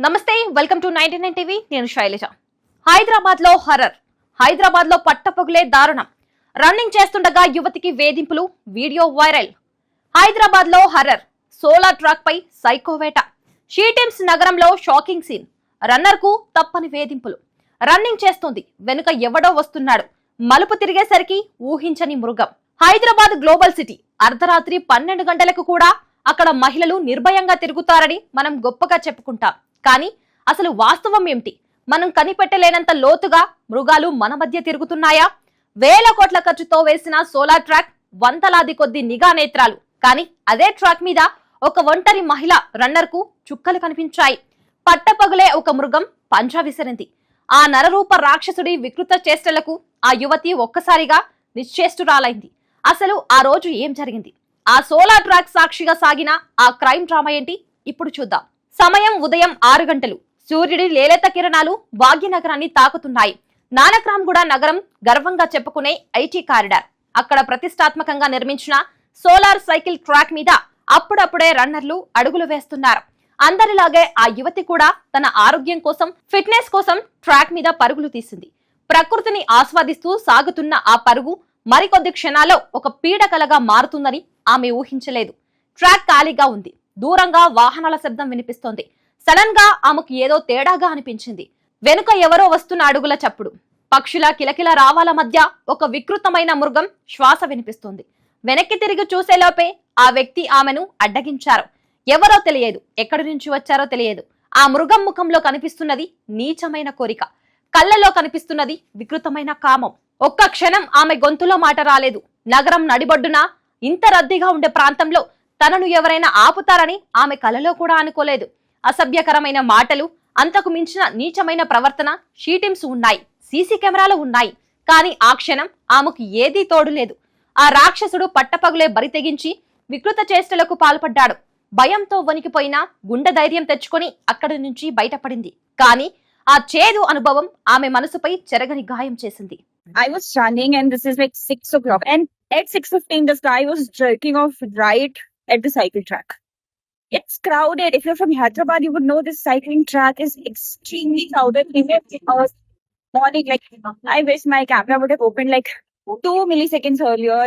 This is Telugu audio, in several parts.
నమస్తే, వెల్కమ్ టు 99 టీవీ. నేను శైలజ. హైదరాబాద్ లో హర్రర్. హైదరాబాద్ లో పట్టపగులే దారుణం. రన్నింగ్ చేస్తుండగా యువతికి వేధింపులు, వీడియో వైరల్. హైదరాబాద్ లో హర్రర్. సోలార్ ట్రాక్ పై సైకో వేట. షీటిమ్స్ నగరంలో షాకింగ్ సీన్. రన్నర్ కు తప్పని వేధింపులు. రన్నింగ్ చేస్తుంది, వెనుక ఎవడో వస్తున్నాడు. మలుపు తిరిగేసరికి ఊహించని మృగం. Hyderabad global city. అర్ధరాత్రి 12 గంటలకు కూడా అక్కడ మహిళలు నిర్భయంగా తిరుగుతారని మనం గొప్పగా చెప్పుకుంటాం. కానీ అసలు వాస్తవం ఏమిటి? మనం కనిపెట్టలేనంత లోతుగా మృగాలు మన మధ్య తిరుగుతున్నాయా? వేల కోట్ల ఖర్చుతో వేసిన సోలార్ ట్రాక్, వందలాది కొద్ది నిఘా నేత్రాలు. కానీ అదే ట్రాక్ మీద ఒక ఒంటరి మహిళ రన్నర్ కు చుక్కలు కనిపించాయి. పట్టపగులే ఒక మృగం పంజా విసిరింది. ఆ నరరూప రాక్షసుడి వికృత చేష్టలకు ఆ యువతి ఒక్కసారిగా నిశ్చేష్టురాలైంది. అసలు ఆ రోజు ఏం జరిగింది? ఆ సోలార్ ట్రాక్ సాక్షిగా సాగిన ఆ క్రైమ్ డ్రామా ఏంటి? ఇప్పుడు చూద్దాం. సమయం ఉదయం 6 గంటలు. సూర్యుడి లేలేత కిరణాలు భాగ్యనగరాన్ని తాకుతున్నాయి. నానక్రామ్గూడ నగరం గర్వంగా చెప్పుకునే ఐటీ కారిడార్. అక్కడ ప్రతిష్టాత్మకంగా నిర్మించిన సోలార్ సైకిల్ ట్రాక్ మీద అప్పుడప్పుడే రన్నర్లు అడుగులు వేస్తున్నారు. అందరిలాగే ఆ యువతి కూడా తన ఆరోగ్యం కోసం, ఫిట్నెస్ కోసం ట్రాక్ మీద పరుగులు తీసింది. ప్రకృతిని ఆస్వాదిస్తూ సాగుతున్న ఆ పరుగు మరికొద్ది క్షణాల్లో ఒక పీడకలగా మారుతుందని ఆమె ఊహించలేదు. ట్రాక్ ఖాళీగా ఉంది. దూరంగా వాహనాల శబ్దం వినిపిస్తోంది. సడన్ గా ఆమెకు ఏదో తేడాగా అనిపించింది. వెనుక ఎవరో వస్తున్న అడుగుల చప్పుడు, పక్షుల కిలకిల రావాల మధ్య ఒక వికృతమైన మృగం శ్వాస వినిపిస్తోంది. వెనక్కి తిరిగి చూసేలోపే ఆ వ్యక్తి ఆమెను అడ్డగించారు. ఎవరో తెలియదు, ఎక్కడి నుంచి వచ్చారో తెలియదు. ఆ మృగం ముఖంలో కనిపిస్తున్నది నీచమైన కోరిక, కళ్ళలో కనిపిస్తున్నది వికృతమైన కామం. ఒక్క క్షణం ఆమె గొంతులో మాట రాలేదు. నగరం నడిబొడ్డున ఇంత రద్దీగా ఉండే ప్రాంతంలో తనను ఎవరైనా ఆపుతారని ఆమె కలలో కూడా అనుకోలేదు. అసభ్యకరమైన మాటలు, అంతకు మించిన నీచమైన ప్రవర్తన షీటిమ్స్ ఉన్నాయి, సీసీ కెమెరాలు ఉన్నాయి. కానీ ఆ క్షణం ఆమెకు ఏదీ తోడులేదు. ఆ రాక్షసుడు పట్టపగులే బరి తెగించి వికృత చేష్టలకు పాల్పడ్డాడు. భయంతో వణికిపోయినా గుండె ధైర్యం తెచ్చుకొని అక్కడి నుంచి బయటపడింది. కానీ ఆ చేదు అనుభవం ఆమె మనసుపై చెరగని గాయం చేసింది. I was running and this is like 6 o'clock. And at 6:15, this guy was jerking off right at the cycle track. It's crowded. If you're from Hyderabad, you would know this cycling track is extremely crowded. Even because morning, like, I wish my camera would have opened like 2 milliseconds earlier.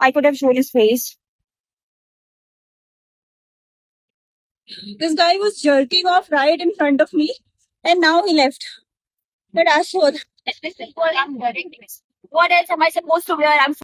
I could have shown his face. This guy was jerking off right in front of me and now he left. But as for what else am I supposed to wear? I'm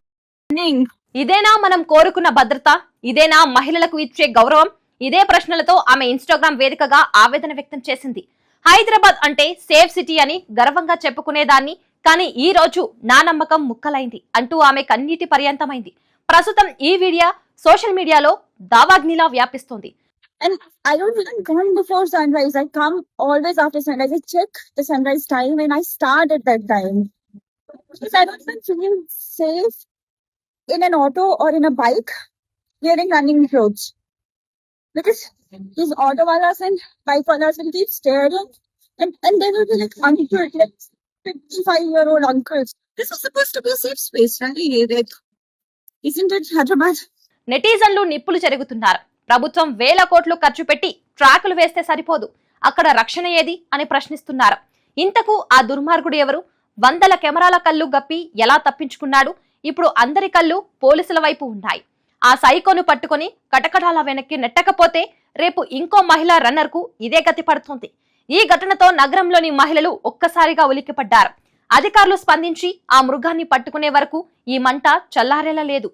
running. ఇదేనా మనం కోరుకున్న భద్రత? ఇదేనా మహిళలకు ఇచ్చే గౌరవం? ఇదే ప్రశ్నలతో ఆమె ఇన్స్టాగ్రామ్ వేదికగా ఆవేదన వ్యక్తం చేసింది. హైదరాబాద్ అంటే సేఫ్ సిటీ అని గర్వంగా చెప్పుకునేదాన్ని, కానీ ఈ రోజు నా నమ్మకం ముక్కలైంది అంటూ ఆమె కన్నీటి పర్యంతమైంది. ప్రస్తుతం ఈ వీడియో సోషల్ మీడియాలో దావాగ్నిలా వ్యాపిస్తోంది. And I don't even come before sunrise. I come always after sunrise. I check the sunrise time and I start at that time. Because I don't even feel safe in an auto or in a bike wearing running clothes. Because these auto walas and bike walas will keep staring and they will be like uncles, like 55-year-old uncles. This is supposed to be a safe space, right? Like, isn't it Hyderabad? నెటిజన్లు నిప్పులు చెరుగుతున్నారు. ప్రభుత్వం వేల కోట్లు ఖర్చు పెట్టి ట్రాకులు వేస్తే సరిపోదు, అక్కడ రక్షణ ఏది అని ప్రశ్నిస్తున్నారు. ఇంతకు ఆ దుర్మార్గుడు ఎవరు? వందల కెమెరాల కళ్ళు గప్పి ఎలా తప్పించుకున్నాడు? ఇప్పుడు అందరి కళ్ళు పోలీసుల వైపు ఉన్నాయి. ఆ సైకోను పట్టుకొని కటకటాల వెనక్కి నెట్టకపోతే రేపు ఇంకో మహిళా రన్నర్ కు ఇదే గతి పడుతుంది. ఈ ఘటనతో నగరంలోని మహిళలు ఒక్కసారిగా ఉలిక్కిపడ్డారు. అధికారులు స్పందించి ఆ మృగాన్ని పట్టుకునే వరకు ఈ మంట చల్లారేలా లేదు.